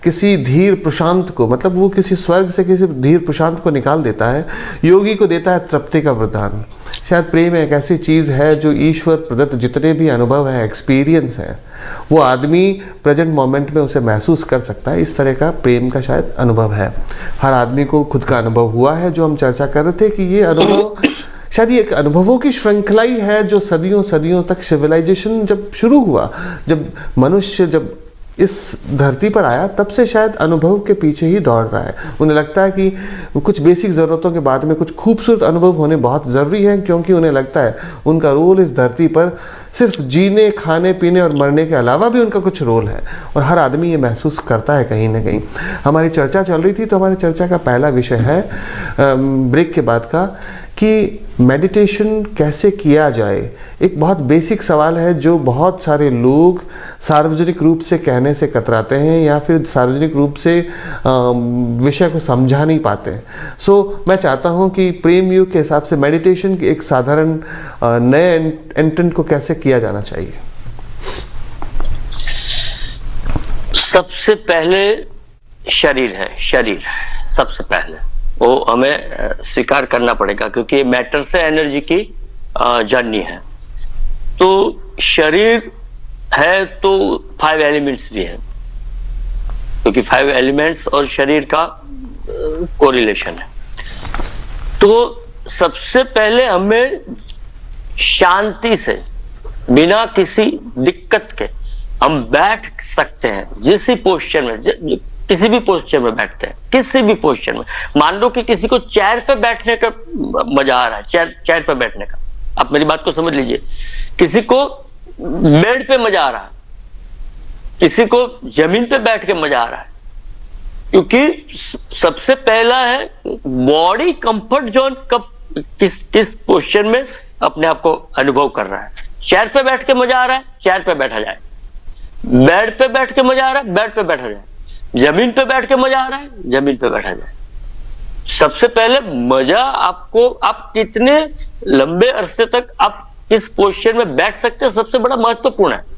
किसी धीर प्रशांत को, मतलब वो किसी स्वर्ग से किसी धीर प्रशांत को निकाल देता है, योगी को देता है तृप्ति का वरदान। शायद प्रेम एक ऐसी चीज़ है जो ईश्वर प्रदत्त जितने भी अनुभव है, एक्सपीरियंस है, वो आदमी प्रेजेंट मोमेंट में उसे महसूस कर सकता है। इस तरह का प्रेम का शायद अनुभव है, हर आदमी को खुद का अनुभव हुआ है। जो हम चर्चा कर रहे थे कि ये अनुभव शायद ये एक अनुभवों की श्रृंखला ही है जो सदियों तक सिविलाइजेशन जब शुरू हुआ, जब मनुष्य जब इस धरती पर आया, तब से शायद अनुभव के पीछे ही दौड़ रहा है। उन्हें लगता है कि कुछ बेसिक ज़रूरतों के बाद में कुछ खूबसूरत अनुभव होने बहुत ज़रूरी हैं, क्योंकि उन्हें लगता है उनका रोल इस धरती पर सिर्फ जीने, खाने, पीने और मरने के अलावा भी उनका कुछ रोल है, और हर आदमी ये महसूस करता है कहीं ना कहीं। हमारी चर्चा चल रही थी, तो हमारी चर्चा का पहला विषय है ब्रेक के बाद का कि मेडिटेशन कैसे किया जाए। एक बहुत बेसिक सवाल है जो बहुत सारे लोग सार्वजनिक रूप से कहने से कतराते हैं या फिर सार्वजनिक रूप से विषय को समझा नहीं पाते। सो मैं चाहता हूं कि प्रेम योग के हिसाब से मेडिटेशन की एक साधारण नए एंट्रेंट को कैसे किया जाना चाहिए। सबसे पहले शरीर है, शरीर सबसे पहले वो हमें स्वीकार करना पड़ेगा, क्योंकि ये मैटर से एनर्जी की जर्नी है। तो शरीर है तो 5 एलिमेंट्स भी है, क्योंकि 5 एलिमेंट्स और शरीर का कोरिलेशन है। तो सबसे पहले हमें शांति से, बिना किसी दिक्कत के हम बैठ सकते हैं जिस पोस्चर में, किसी भी पोस्चर में बैठते हैं, किसी भी पोस्चर में। मान लो कि किसी को चेयर पे बैठने का मजा आ रहा है, चेयर पे बैठने का, आप मेरी बात को समझ लीजिए। किसी को बेड पे मजा आ रहा है, किसी को जमीन पे बैठ के मजा आ रहा है, क्योंकि सबसे पहला है बॉडी कंफर्ट जोन कब किस पोस्चर में अपने आप को अनुभव कर रहा है। चेयर पे बैठ के मजा आ रहा है, चेयर पे बैठा जाए। बेड पे बैठ के मजा आ रहा है, बेड पे बैठा जाए। जमीन पे बैठ के मजा आ रहा है, जमीन पे बैठा जाए। सबसे पहले मजा आपको, आप कितने लंबे अरसे तक आप किस पोस्चर में बैठ सकते हैं, सबसे बड़ा महत्वपूर्ण है।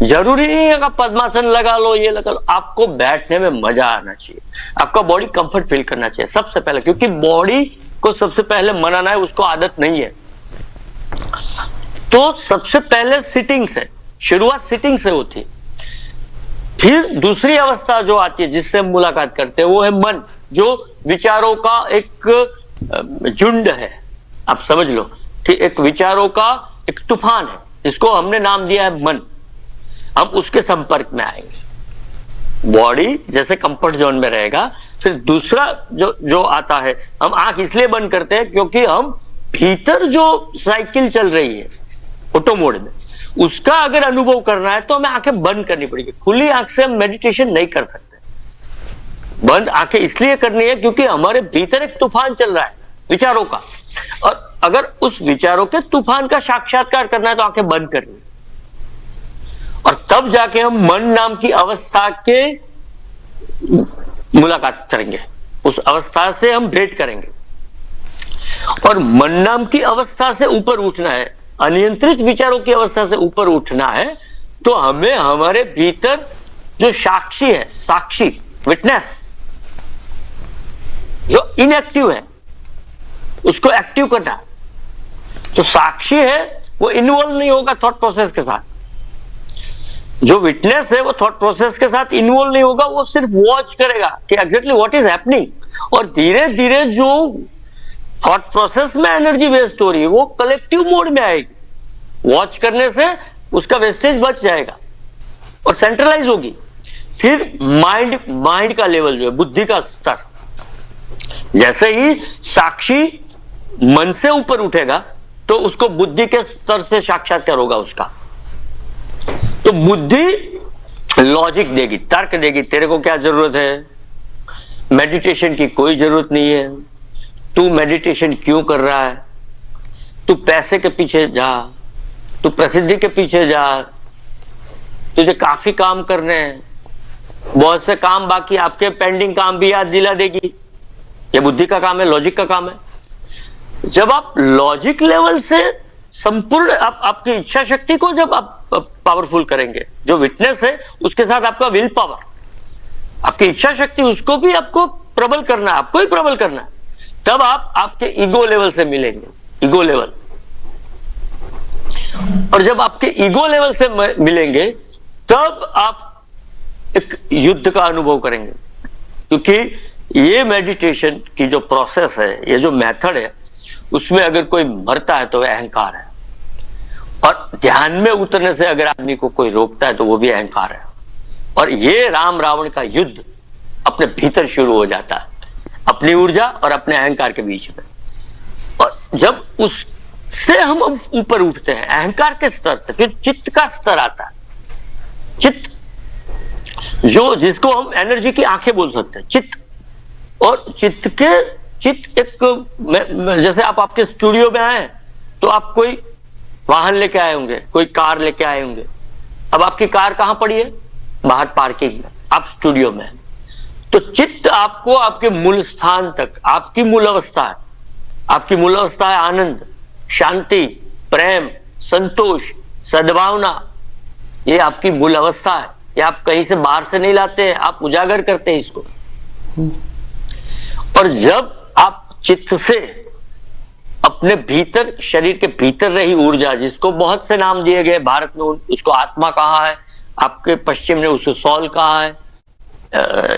जरूरी नहीं है कि पद्मासन लगा लो, ये लगा लो, आपको बैठने में मजा आना चाहिए, आपका बॉडी कंफर्ट फील करना चाहिए सबसे पहले, क्योंकि बॉडी को सबसे पहले मनाना है, उसको आदत नहीं है। तो सबसे पहले सिटिंग से शुरुआत, सिटिंग से होती है। फिर दूसरी अवस्था जो आती है जिससे हम मुलाकात करते हैं वो है मन, जो विचारों का एक झुंड है। आप समझ लो कि एक विचारों का एक तूफान है जिसको हमने नाम दिया है मन। हम उसके संपर्क में आएंगे, बॉडी जैसे कंफर्ट जोन में रहेगा। फिर दूसरा जो आता है, हम आंख इसलिए बंद करते हैं क्योंकि हम भीतर जो साइकिल चल रही है ऑटो मोड में, उसका अगर अनुभव करना है तो हमें आंखें बंद करनी पड़ेगी। खुली आंख से हम मेडिटेशन नहीं कर सकते, बंद आंखें इसलिए करनी है क्योंकि हमारे भीतर एक तूफान चल रहा है विचारों का, और अगर उस विचारों के तूफान का साक्षात्कार करना है तो आंखें बंद करनी है। और तब जाके हम मन नाम की अवस्था के मुलाकात करेंगे, उस अवस्था से हम भेंट करेंगे। और मन नाम की अवस्था से ऊपर उठना है, अनियंत्रित विचारों की अवस्था से ऊपर उठना है, तो हमें हमारे भीतर जो साक्षी है, साक्षी विटनेस जो इनएक्टिव है उसको एक्टिव करना है। जो साक्षी है वो इन्वॉल्व नहीं होगा थॉट प्रोसेस के साथ, जो विटनेस है वो थॉट प्रोसेस के साथ इन्वॉल्व नहीं होगा, वो सिर्फ वॉच करेगा कि एग्जैक्टली व्हाट इज हैपनिंग। और धीरे धीरे जो थॉट प्रोसेस में एनर्जी वेस्ट हो रही है वो कलेक्टिव मोड में आएगी। वॉच करने से उसका वेस्टेज बच जाएगा और सेंट्रलाइज होगी। फिर माइंड का लेवल जो है, बुद्धि का स्तर, जैसे ही साक्षी मन से ऊपर उठेगा तो उसको बुद्धि के स्तर से साक्षात्कार होगा उसका। तो बुद्धि लॉजिक देगी, तर्क देगी, तेरे को क्या जरूरत है, मेडिटेशन की कोई जरूरत नहीं है, तू मेडिटेशन क्यों कर रहा है, तू पैसे के पीछे जा, तू प्रसिद्धि के पीछे जा, तुझे काफी काम करने हैं, बहुत से काम बाकी, आपके पेंडिंग काम भी याद दिला देगी। ये बुद्धि का काम है, लॉजिक का काम है। जब आप लॉजिक लेवल से संपूर्ण आपकी इच्छा शक्ति को जब आप पावरफुल करेंगे, जो विटनेस है उसके साथ आपका विल पावर, आपकी इच्छा शक्ति, उसको भी आपको प्रबल करना है, आपको ही प्रबल करना है। तब आप आपके ईगो लेवल से मिलेंगे, ईगो लेवल। और जब आपके ईगो लेवल से मिलेंगे तब आप एक युद्ध का अनुभव करेंगे, क्योंकि ये मेडिटेशन की जो प्रोसेस है, ये जो मेथड है, उसमें अगर कोई मरता है तो वह अहंकार है, और ध्यान में उतरने से अगर आदमी को कोई रोकता है तो वो भी अहंकार है। और ये राम रावण का युद्ध अपने भीतर शुरू हो जाता है, अपनी ऊर्जा और अपने अहंकार के बीच में। और जब उससे हम ऊपर उठते हैं अहंकार के स्तर से, फिर चित्त का स्तर आता है। चित्त जिसको हम एनर्जी की आंखें बोल सकते हैं, चित्त। और चित्त एक, जैसे आप आपके स्टूडियो में आए तो आप कोई वाहन लेके आए होंगे, कोई कार लेके आए होंगे। अब आपकी कार कहां पड़ी है? बाहर पार्किंग में, आप स्टूडियो में। तो चित्त आपको आपके मूल स्थान तक, आपकी मूल अवस्था है, आपकी मूल अवस्था है आनंद, शांति, प्रेम, संतोष, सद्भावना। ये आपकी मूल अवस्था है, ये आप कहीं से बाहर से नहीं लाते हैं, आप उजागर करते हैं इसको। और जब आप चित्त से अपने भीतर, शरीर के भीतर रही ऊर्जा, जिसको बहुत से नाम दिए गए भारत में, उसको आत्मा कहा है, आपके पश्चिम ने उसको सॉल कहा है,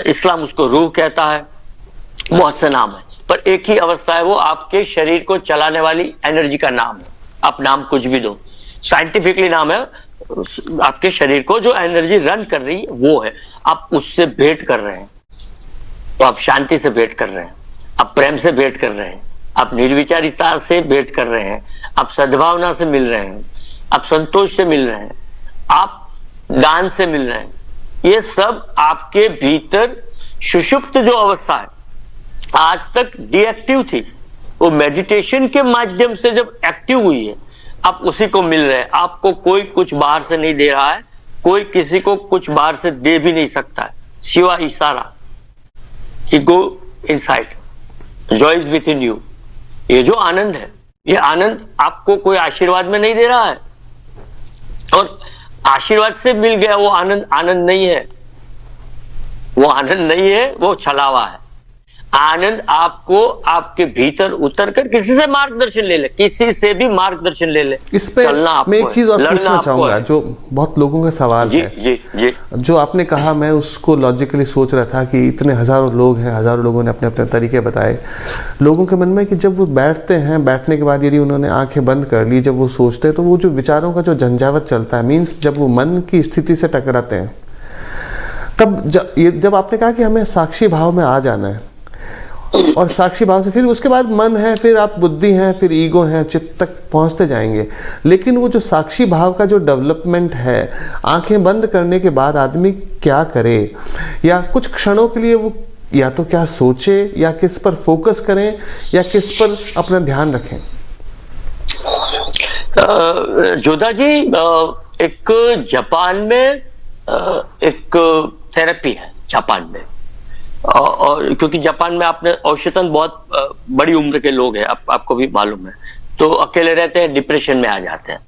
इस्लाम उसको रूह कहता है, बहुत से नाम है, पर एक ही अवस्था है, वो आपके शरीर को चलाने वाली एनर्जी का नाम है। आप नाम कुछ भी दो, साइंटिफिकली नाम है आपके शरीर को जो एनर्जी रन कर रही है वो है। आप उससे भेंट कर रहे हैं, तो आप शांति से भेंट कर रहे हैं, आप प्रेम से भेंट कर रहे हैं, आप निर्विचारिता से भेंट कर रहे हैं, आप सद्भावना से मिल रहे हैं, आप संतोष से मिल रहे हैं, आप दान से मिल रहे हैं। ये सब आपके भीतर सुषुप्त जो अवस्था है आज तक डीएक्टिव थी, वो मेडिटेशन के माध्यम से जब एक्टिव हुई है, आप उसी को मिल रहे हैं। आपको कोई कुछ बाहर से नहीं दे रहा है, कोई किसी को कुछ बाहर से दे भी नहीं सकता है, सिवा इशारा कि go inside, Joy is with in you. ये जो आनंद है, ये आनंद आपको कोई आशीर्वाद में नहीं दे रहा है, और आशीर्वाद से मिल गया वो आनंद आनंद नहीं है, वो आनंद नहीं है, वो छलावा है। आनंद आपको आपके भीतर उतर कर किसी से मार्गदर्शन ले ले, किसी से भी मार्गदर्शन ले ले। इस पे मैं एक चीज और पूछना चाहूंगा, जो बहुत लोगों का सवाल जी, है। जी, जी। जो आपने कहा, मैं उसको लॉजिकली सोच रहा था कि इतने हजारों लोग हैं, हजारों लोगों ने अपने अपने तरीके बताए। लोगों के मन में कि जब वो बैठते हैं, बैठने के बाद यदि उन्होंने आंखें बंद कर ली, जब वो सोचते हैं, तो वो जो विचारों का जो झंझावत चलता है, मीन्स जब वो मन की स्थिति से टकराते हैं, तब जब आपने कहा कि हमें साक्षी भाव में आ जाना है, और साक्षी भाव से फिर उसके बाद मन है, फिर आप बुद्धि है, फिर ईगो है, चित्त तक पहुंचते जाएंगे। लेकिन वो जो साक्षी भाव का जो डेवलपमेंट है, आंखें बंद करने के बाद आदमी क्या करे, या कुछ क्षणों के लिए वो या तो क्या सोचे, या किस पर फोकस करें, या किस पर अपना ध्यान रखें? जोधा जी, एक जापान में एक थेरेपी है जापान में, और क्योंकि जापान में आपने औषधन बहुत बड़ी उम्र के लोग हैं, आपको भी मालूम है, तो अकेले रहते हैं, डिप्रेशन में आ जाते हैं।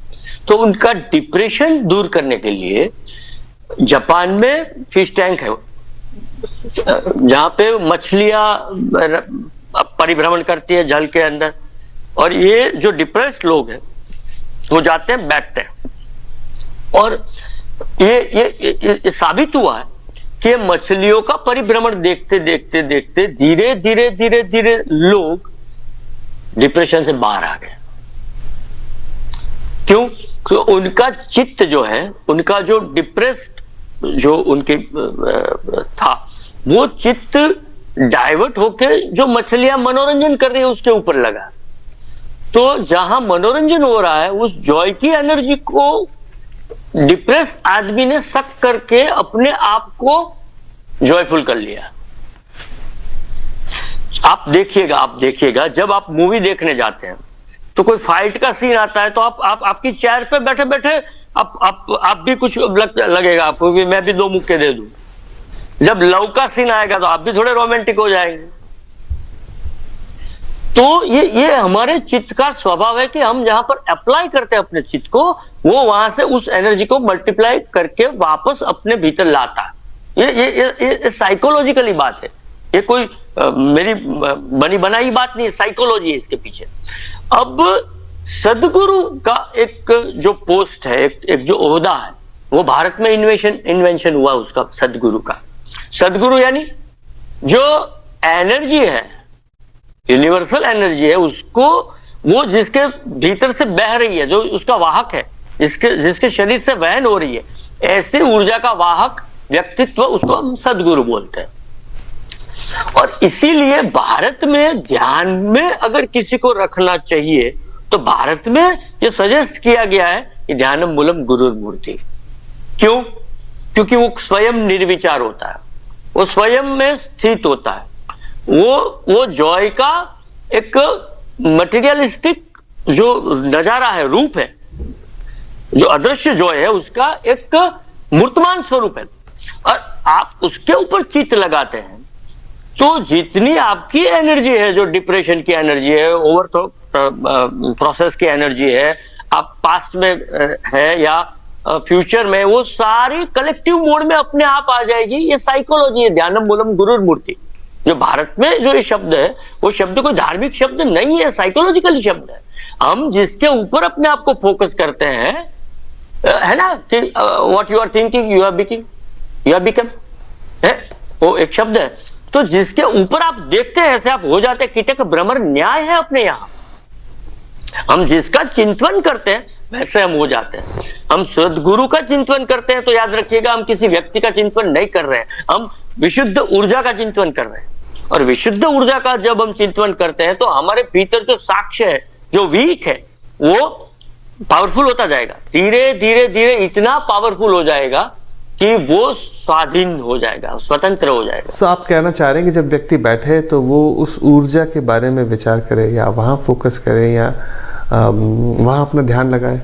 तो उनका डिप्रेशन दूर करने के लिए जापान में फिश टैंक है, जहां पे मछलियां परिभ्रमण करती है जल के अंदर, और ये जो डिप्रेस्ड लोग हैं वो जाते हैं, बैठते हैं, और ये साबित हुआ है कि मछलियों का परिभ्रमण देखते देखते देखते धीरे धीरे धीरे धीरे लोग डिप्रेशन से बाहर आ गए। क्यों? तो उनका चित्त जो है, उनका जो डिप्रेस्ड जो उनके था, वो चित्त डाइवर्ट होके जो मछलियां मनोरंजन कर रही है उसके ऊपर लगा। तो जहां मनोरंजन हो रहा है, उस जॉय की एनर्जी को डिप्रेस आदमी ने सक करके अपने आप को जॉयफुल कर लिया। आप देखिएगा जब आप मूवी देखने जाते हैं तो कोई फाइट का सीन आता है, तो आपकी चेयर पे बैठे बैठे आप भी कुछ लगेगा आपको कि मैं भी दो मुक्के दे दूं। जब लव का सीन आएगा तो आप भी थोड़े रोमांटिक हो जाएंगे। तो ये हमारे चित्त का स्वभाव है कि हम जहां पर अप्लाई करते हैं अपने चित्त को, वो वहां से उस एनर्जी को मल्टीप्लाई करके वापस अपने भीतर लाता है। ये साइकोलॉजिकली बात है, ये कोई मेरी बनी बनाई बात नहीं है, साइकोलॉजी है इसके पीछे। अब सदगुरु का एक जो पोस्ट है, एक जो ओहदा है, वो भारत में इन्वेंशन हुआ उसका, सदगुरु का। सदगुरु यानी जो एनर्जी है, यूनिवर्सल एनर्जी है, उसको वो जिसके भीतर से बह रही है, जो उसका वाहक है, जिसके शरीर से वहन हो रही है, ऐसी ऊर्जा का वाहक व्यक्तित्व, उसको हम सदगुरु बोलते हैं। और इसीलिए भारत में ध्यान में अगर किसी को रखना चाहिए तो भारत में ये सजेस्ट किया गया है कि ध्यानम मूलम गुरुर्मूर्ति। क्यों? क्योंकि वो स्वयं निर्विचार होता है, वो स्वयं में स्थित होता है, वो जॉय का एक मटेरियलिस्टिक जो नजारा है, रूप है, जो अदृश्य जॉय है, उसका एक मूर्तमान स्वरूप है। और आप उसके ऊपर चित्त लगाते हैं तो जितनी आपकी एनर्जी है, जो डिप्रेशन की एनर्जी है, ओवरथॉट प्रोसेस की एनर्जी है, आप पास्ट में है या फ्यूचर में, वो सारी कलेक्टिव मोड में अपने आप आ जाएगी। ये साइकोलॉजी है, ध्यानम मूलम गुरुर्मूर्ति। जो भारत में जो ये शब्द है, वो शब्द कोई धार्मिक शब्द नहीं है, साइकोलॉजिकल शब्द है। हम जिसके ऊपर अपने आप को फोकस करते हैं, है ना, कि what you are thinking you have become, है वो एक शब्द है। तो जिसके ऊपर आप देखते हैं, ऐसे आप हो जाते हैं। कीटक भ्रमर न्याय है अपने यहां। हम जिसका चिंतन करते हैं वैसे हम हो जाते हैं। हम सद्गुरु का चिंतन करते हैं तो याद रखिएगा हम किसी व्यक्ति का चिंतन नहीं कर रहे हैं, हम विशुद्ध ऊर्जा का चिंतन कर रहे हैं। और विशुद्ध ऊर्जा का जब हम चिंतन करते हैं तो हमारे भीतर जो साक्ष्य है, जो वीक है, वो पावरफुल होता जाएगा। धीरे धीरे धीरे इतना पावरफुल हो जाएगा कि वो स्वाधीन हो जाएगा, स्वतंत्र हो जाएगा। तो आप कहना चाह रहे हैं कि जब व्यक्ति बैठे तो वो उस ऊर्जा के बारे में विचार करे, या वहां फोकस करे, या वहां अपना ध्यान लगाए?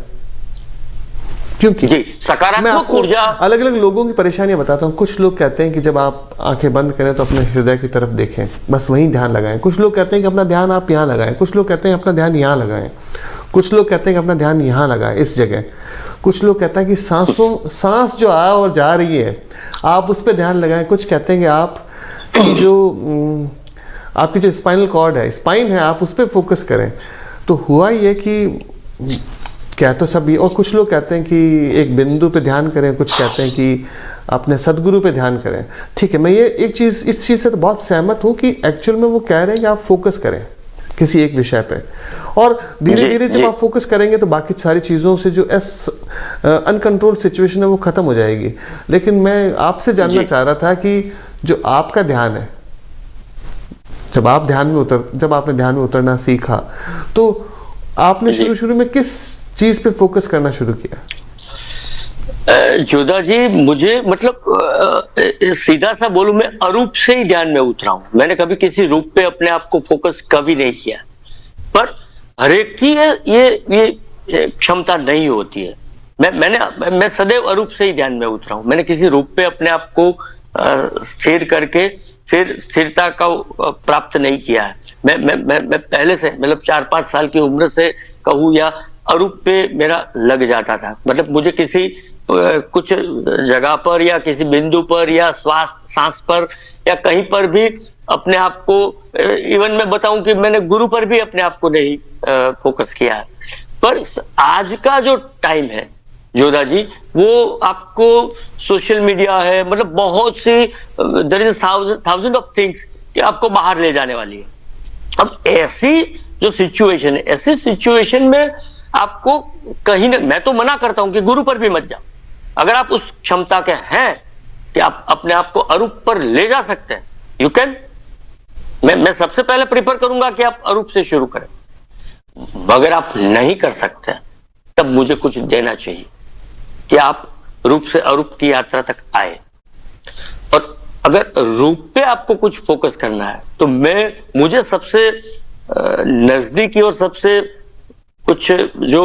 क्योंकि जी, सकारात्मक ऊर्जा। अलग अलग लोगों की परेशानियां बताता हूँ। कुछ लोग कहते हैं कि जब आप आंखें बंद करें तो अपने हृदय की तरफ देखें, बस वहीं ध्यान लगाएं। कुछ लोग कहते हैं कि अपना ध्यान आप यहाँ लगाएं। कुछ लोग कहते हैं अपना ध्यान यहाँ लगाएं। कुछ लोग कहते हैं कि अपना ध्यान यहाँ लगाएं, इस जगह। कुछ लोग कहते हैं कि सांस जो आ और जा रही है आप उस पर ध्यान लगाएं। कुछ कहते हैं कि आप आपकी जो स्पाइनल कॉर्ड है, स्पाइन है, आप उस पर फोकस करें। तो हुआ ये कि क्या तो सब ये, और कुछ लोग कहते हैं कि एक बिंदु पे ध्यान करें, कुछ कहते हैं कि अपने सदगुरु पे ध्यान करें। ठीक है, मैं ये एक चीज़, इस चीज़ से तो बहुत सहमत हूँ कि एक्चुअल में वो कह रहे हैं कि आप फोकस करें किसी एक विषय पे, और धीरे धीरे जब आप फोकस करेंगे तो बाकी सारी चीज़ों से जो अनकंट्रोल सिचुएशन है वो खत्म हो जाएगी। लेकिन मैं आपसे जानना चाह रहा था कि जो आपका ध्यान है, जब आपने ध्यान में उतरना सीखा तो आपने शुरू में किस चीज पे फोकस करना शुरू किया? जोधा जी, मुझे मतलब सीधा सा बोलूं, मैं अरूप से ही ध्यान में उतरा हूं। मैंने कभी किसी रूप पे अपने आप को फोकस कभी नहीं किया। पर हर एक की ये क्षमता नहीं होती है। मैं सदैव अरूप से ही ध्यान में उतरा हूं। मैंने किसी रूप पे अपने आप को स्थिर करके फिर स्थिरता का प्राप्त नहीं किया है। मैं पहले से, मतलब 4-5 साल की उम्र से कहूँ, या अरूप पे मेरा लग जाता था। मतलब मुझे किसी कुछ जगह पर या किसी बिंदु पर या सांस पर या कहीं पर भी अपने आप को, इवन मैं बताऊं कि मैंने गुरु पर भी अपने आप को नहीं फोकस किया है। पर आज का जो टाइम है जोधा जी, वो आपको सोशल मीडिया है, मतलब बहुत सी there is thousand of things कि आपको बाहर ले जाने वाली है। अब ऐसी जो सिचुएशन है, ऐसी सिचुएशन में आपको कहीं ना, मैं तो मना करता हूं कि गुरु पर भी मत जाओ। अगर आप उस क्षमता के हैं कि आप अपने आप को अरूप पर ले जा सकते हैं, यू कैन। मैं सबसे पहले प्रेफर करूंगा कि आप अरूप से शुरू करें। अगर आप नहीं कर सकते तब मुझे कुछ देना चाहिए कि आप रूप से अरूप की यात्रा तक आए। और अगर रूप पे आपको कुछ फोकस करना है तो मुझे सबसे नजदीकी और सबसे कुछ जो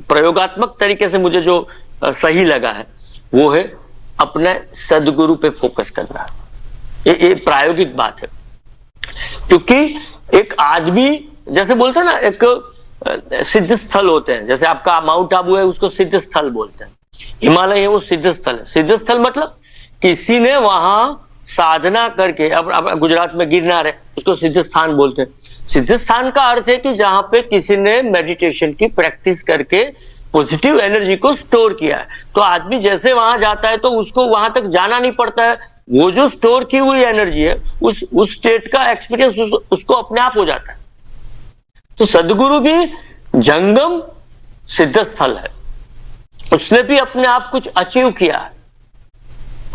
प्रयोगात्मक तरीके से मुझे जो सही लगा है वो है अपने सदगुरु पे फोकस करना। ये प्रायोगिक बात है। क्योंकि एक आदमी, जैसे बोलते हैं ना, एक सिद्ध स्थल होते हैं, जैसे आपका माउंट आबू है, उसको सिद्ध स्थल बोलते हैं। हिमालय है, वो सिद्ध स्थल है। सिद्ध स्थल मतलब किसी ने वहां साधना करके, अब गुजरात में गिरनार है, उसको सिद्ध स्थान बोलते हैं। सिद्ध स्थान का अर्थ है कि जहां पे किसी ने मेडिटेशन की प्रैक्टिस करके पॉजिटिव एनर्जी को स्टोर किया है। तो आदमी जैसे वहां जाता है तो उसको वहां तक जाना नहीं पड़ता है। वो जो स्टोर की हुई एनर्जी है, उस स्टेट का एक्सपीरियंस उसको अपने आप हो जाता है। तो सदगुरु भी जंगम सिद्ध स्थल है, उसने भी अपने आप कुछ अचीव किया है।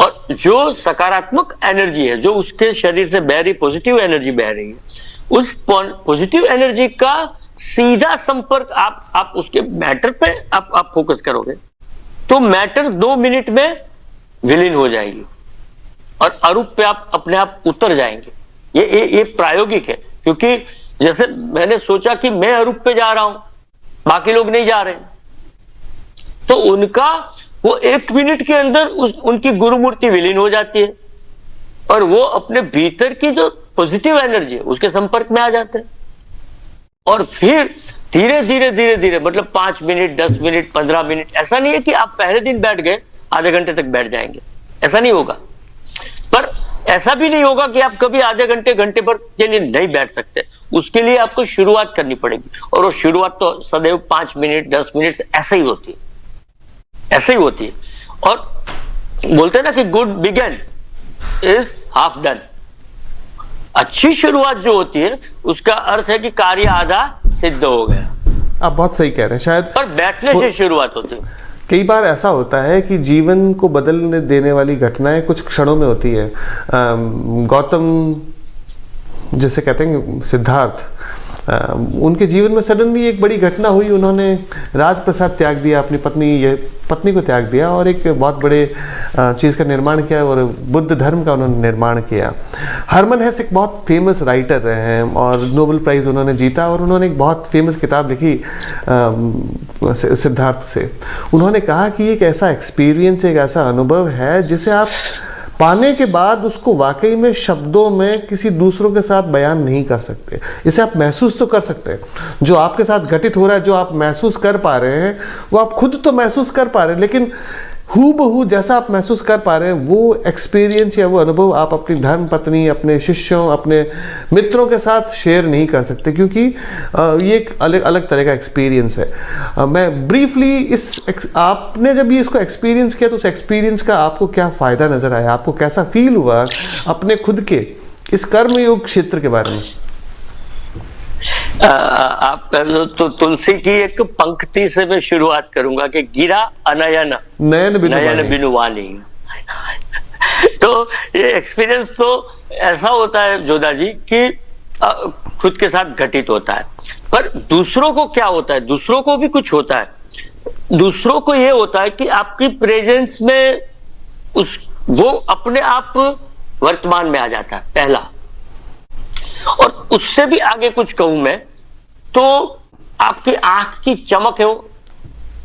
और जो सकारात्मक एनर्जी है जो उसके शरीर से बह रही, पॉजिटिव एनर्जी बह रही है, उस पॉजिटिव एनर्जी का सीधा संपर्क आप उसके मैटर पे आप फोकस करोगे तो मैटर 2 मिनट में विलीन हो जाएगी और अरूप पे आप अपने आप उतर जाएंगे। ये प्रायोगिक है। क्योंकि जैसे मैंने सोचा कि मैं अरूप पे जा रहा हूं, बाकी लोग नहीं जा रहे, तो उनका वो 1 मिनट के अंदर उनकी गुरु मूर्ति विलीन हो जाती है और वो अपने भीतर की जो पॉजिटिव एनर्जी है उसके संपर्क में आ जाते हैं। और फिर धीरे धीरे मतलब 5 मिनट, 10 मिनट, 15 मिनट, ऐसा नहीं है कि आप पहले दिन बैठ गए आधे घंटे तक बैठ जाएंगे, ऐसा नहीं होगा। पर ऐसा भी नहीं होगा कि आप कभी आधे घंटे भर के लिए नहीं बैठ सकते। उसके लिए आपको शुरुआत करनी पड़ेगी और वो शुरुआत तो सदैव 5 मिनट, 10 मिनट से ऐसे ही होती है, ऐसे ही होती है। और बोलते हैं ना कि good begun is half done. अच्छी शुरुआत जो होती है उसका अर्थ है कि कार्य आधा सिद्ध हो गया। आप बहुत सही कह रहे हैं। शायद पर बैठने से शुरुआत होती है। कई बार ऐसा होता है कि जीवन को बदलने देने वाली घटनाएं कुछ क्षणों में होती है। गौतम, जैसे कहते हैं सिद्धार्थ, उनके जीवन में सडनली एक बड़ी घटना हुई, उन्होंने राजप्रसाद त्याग दिया, अपनी पत्नी को त्याग दिया और एक बहुत बड़े चीज़ का निर्माण किया और बुद्ध धर्म का उन्होंने निर्माण किया। हरमन हेस एक बहुत फेमस राइटर रहे हैं और नोबेल प्राइज़ उन्होंने जीता और उन्होंने एक बहुत फेमस किताब लिखी सिद्धार्थ से। उन्होंने कहा कि एक ऐसा एक्सपीरियंस, एक ऐसा अनुभव है जिसे आप पाने के बाद उसको वाकई में शब्दों में किसी दूसरों के साथ बयान नहीं कर सकते। इसे आप महसूस तो कर सकते हैं, जो आपके साथ घटित हो रहा है, जो आप महसूस कर पा रहे हैं वो आप खुद तो महसूस कर पा रहे हैं, लेकिन हूबहू जैसा आप महसूस कर पा रहे हैं वो एक्सपीरियंस या वो अनुभव आप अपनी धर्म पत्नी, अपने शिष्यों, अपने मित्रों के साथ शेयर नहीं कर सकते, क्योंकि ये एक अलग अलग तरह का एक्सपीरियंस है। मैं ब्रीफली आपने जब ये इसको एक्सपीरियंस किया तो उस एक्सपीरियंस का आपको क्या फ़ायदा नज़र आया, आपको कैसा फील हुआ अपने खुद के इस कर्मयोग क्षेत्र के बारे में? आप तो तुलसी की एक पंक्ति से मैं शुरुआत करूंगा कि गिरा अनयन नयन बिनुवानी। तो ये एक्सपीरियंस तो ऐसा होता है जोधा जी कि खुद के साथ घटित होता है, पर दूसरों को क्या होता है, दूसरों को भी कुछ होता है। दूसरों को ये होता है कि आपकी प्रेजेंस में वो अपने आप वर्तमान में आ जाता है, पहला। और उससे भी आगे कुछ कहूं मैं तो आपकी आंख की चमक है वो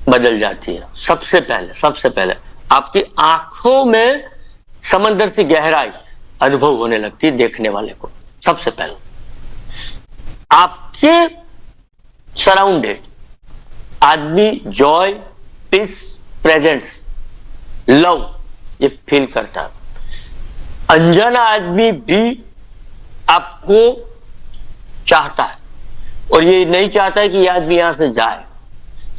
बदल जाती है। सबसे पहले आपकी आंखों में समंदर से गहराई अनुभव होने लगती है देखने वाले को। सबसे पहले आपके सराउंडेड आदमी जॉय, पीस, प्रेजेंस, लव ये फील करता है। अनजाना आदमी भी आपको चाहता है और ये नहीं चाहता है कि ये आदमी यहां से जाए।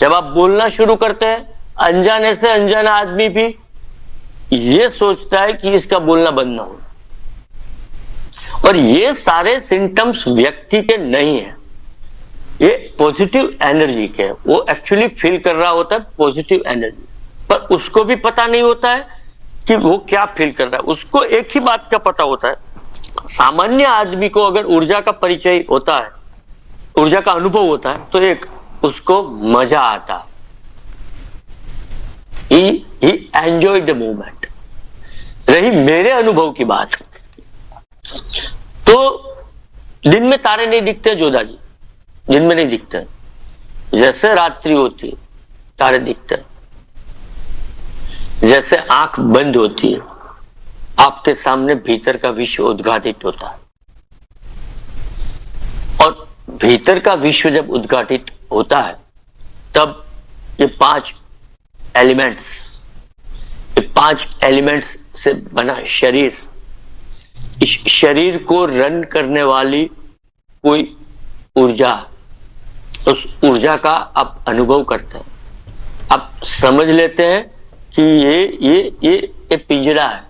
जब आप बोलना शुरू करते हैं अनजाने से, अनजाना आदमी भी ये सोचता है कि इसका बोलना बंद ना हो। और ये सारे सिम्टम्स व्यक्ति के नहीं है, ये पॉजिटिव एनर्जी के है। वो एक्चुअली फील कर रहा होता है पॉजिटिव एनर्जी, पर उसको भी पता नहीं होता है कि वो क्या फील कर रहा है। उसको एक ही बात का पता होता है, सामान्य आदमी को अगर ऊर्जा का परिचय होता है, ऊर्जा का अनुभव होता है, तो एक उसको मजा आता है। He enjoyed the moment। रही मेरे अनुभव की बात, तो दिन में तारे नहीं दिखते जोधा जी, दिन में नहीं दिखते। जैसे रात्रि होती है तारे दिखते हैं, जैसे आंख बंद होती है आपके सामने भीतर का विश्व उद्घाटित होता है। और भीतर का विश्व जब उद्घाटित होता है तब ये पांच एलिमेंट्स से बना शरीर, इस शरीर को रन करने वाली कोई ऊर्जा, उस ऊर्जा का आप अनुभव करते हैं। आप समझ लेते हैं कि ये पिंजरा है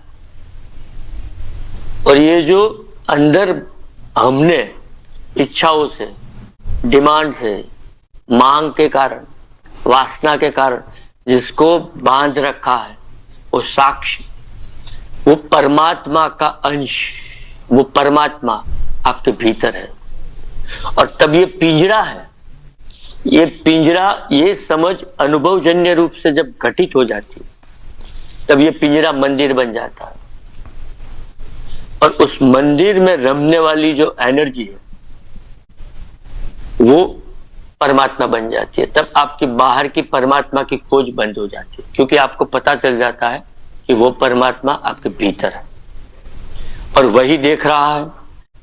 और ये जो अंदर हमने इच्छाओं से, डिमांड से, मांग के कारण, वासना के कारण जिसको बांध रखा है, वो साक्ष्य, वो परमात्मा का अंश, वो परमात्मा आपके भीतर है। और तब ये पिंजरा है, ये पिंजरा, ये समझ अनुभवजन्य रूप से जब घटित हो जाती है तब ये पिंजरा मंदिर बन जाता है। और उस मंदिर में रमने वाली जो एनर्जी है वो परमात्मा बन जाती है। तब आपकी बाहर की परमात्मा की खोज बंद हो जाती है, क्योंकि आपको पता चल जाता है कि वो परमात्मा आपके भीतर है और वही देख रहा है,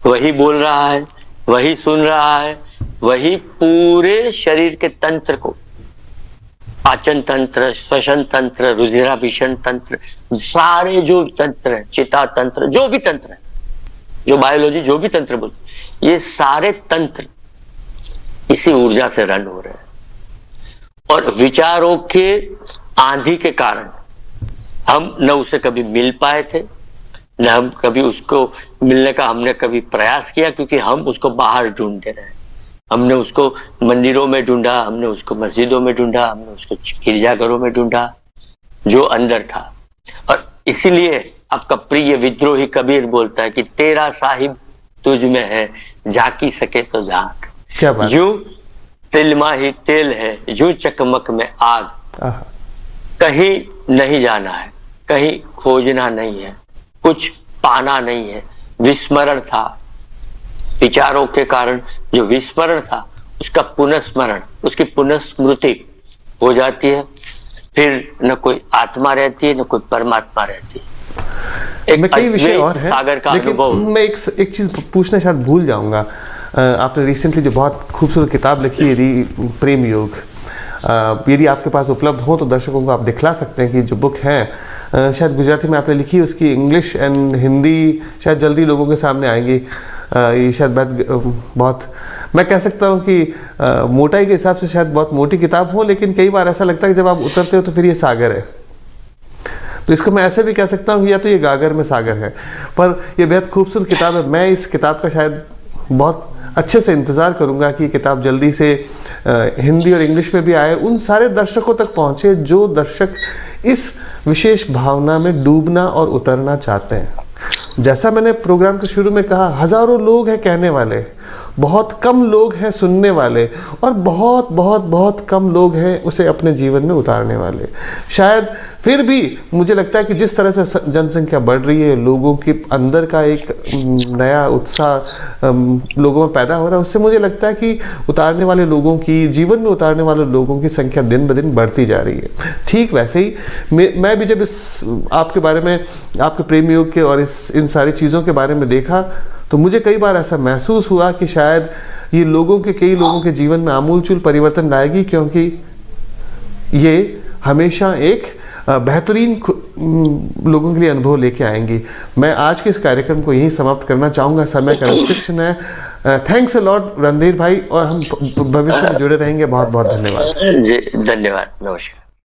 वही बोल रहा है, वही सुन रहा है, वही पूरे शरीर के तंत्र को, पाचन तंत्र, श्वसन तंत्र, रुधिराभिषण तंत्र, सारे जो तंत्र है, चिता तंत्र, जो भी तंत्र है, जो बायोलॉजी जो भी तंत्र बोलते, ये सारे तंत्र इसी ऊर्जा से रन हो रहे हैं। और विचारों के आंधी के कारण हम न उसे कभी मिल पाए थे, न हम कभी उसको मिलने का हमने कभी प्रयास किया, क्योंकि हम उसको बाहर ढूंढते रहे। हमने उसको मंदिरों में ढूंढा, हमने उसको मस्जिदों में ढूंढा, हमने उसको गिरजाघरों में ढूंढा, जो अंदर था। और इसीलिए आपका प्रिय विद्रोही कबीर बोलता है कि तेरा साहिब तुझ में है, झांकी सके तो झांक। क्या बात। यूं तिलमा ही तेल है, यूं चकमक में आग। आहा। कहीं नहीं जाना है, कहीं खोजना नहीं है, कुछ पाना नहीं है। विस्मरण था, विचारों के कारण जो विस्मरण था उसका पुनस्मरण, उसकी पुनस्मृति हो जाती है। फिर न कोई आत्मा रहती है, न कोई परमात्मा रहती है। मैं कई विषय और है, सागर का लेकिन अनुभव। मैं एक चीज पूछना शायद भूल जाऊंगा। आपने रिसेंटली जो बहुत खूबसूरत किताब लिखी है प्रेम योग, यदि आपके पास उपलब्ध हो तो दर्शकों को आप दिखला सकते हैं कि जो बुक है शायद गुजराती में आपने लिखी है, उसकी इंग्लिश एंड हिंदी शायद जल्दी लोगों के सामने आएंगी। ये शायद बहुत मैं कह सकता हूँ कि मोटाई के हिसाब से शायद बहुत मोटी किताब हो, लेकिन कई बार ऐसा लगता है कि जब आप उतरते हो तो फिर ये सागर है। तो इसको मैं ऐसे भी कह सकता हूँ कि या तो ये गागर में सागर है, पर यह बेहद खूबसूरत किताब है। मैं इस किताब का शायद बहुत अच्छे से इंतज़ार करूंगा कि ये किताब जल्दी से हिंदी और इंग्लिश में भी आए, उन सारे दर्शकों तक पहुंचे जो दर्शक इस विशेष भावना में डूबना और उतरना चाहते हैं। जैसा मैंने प्रोग्राम के शुरू में कहा, हजारों लोग हैं कहने वाले, बहुत कम लोग हैं सुनने वाले, और बहुत बहुत बहुत कम लोग हैं उसे अपने जीवन में उतारने वाले। शायद फिर भी मुझे लगता है कि जिस तरह से जनसंख्या बढ़ रही है, लोगों के अंदर का एक नया उत्साह लोगों में पैदा हो रहा है, उससे मुझे लगता है कि उतारने वाले लोगों की, जीवन में उतारने वाले लोगों की संख्या दिन ब दिन बढ़ती जा रही है। ठीक वैसे ही मैं भी जब इस आपके बारे में, आपके प्रेम योग के और इन सारी चीज़ों के बारे में देखा, तो मुझे कई बार ऐसा महसूस हुआ कि शायद ये कई लोगों के जीवन में आमूलचूल परिवर्तन लाएगी, क्योंकि ये हमेशा एक बेहतरीन लोगों के लिए अनुभव लेके आएंगी। मैं आज के इस कार्यक्रम को यहीं समाप्त करना चाहूँगा, समय का रिस्ट्रिक्शन है। थैंक्स अ लॉट रणधीर भाई, और हम भविष्य में जुड़े रहेंगे। बहुत बहुत धन्यवाद जी, धन्यवाद, नमस्कार।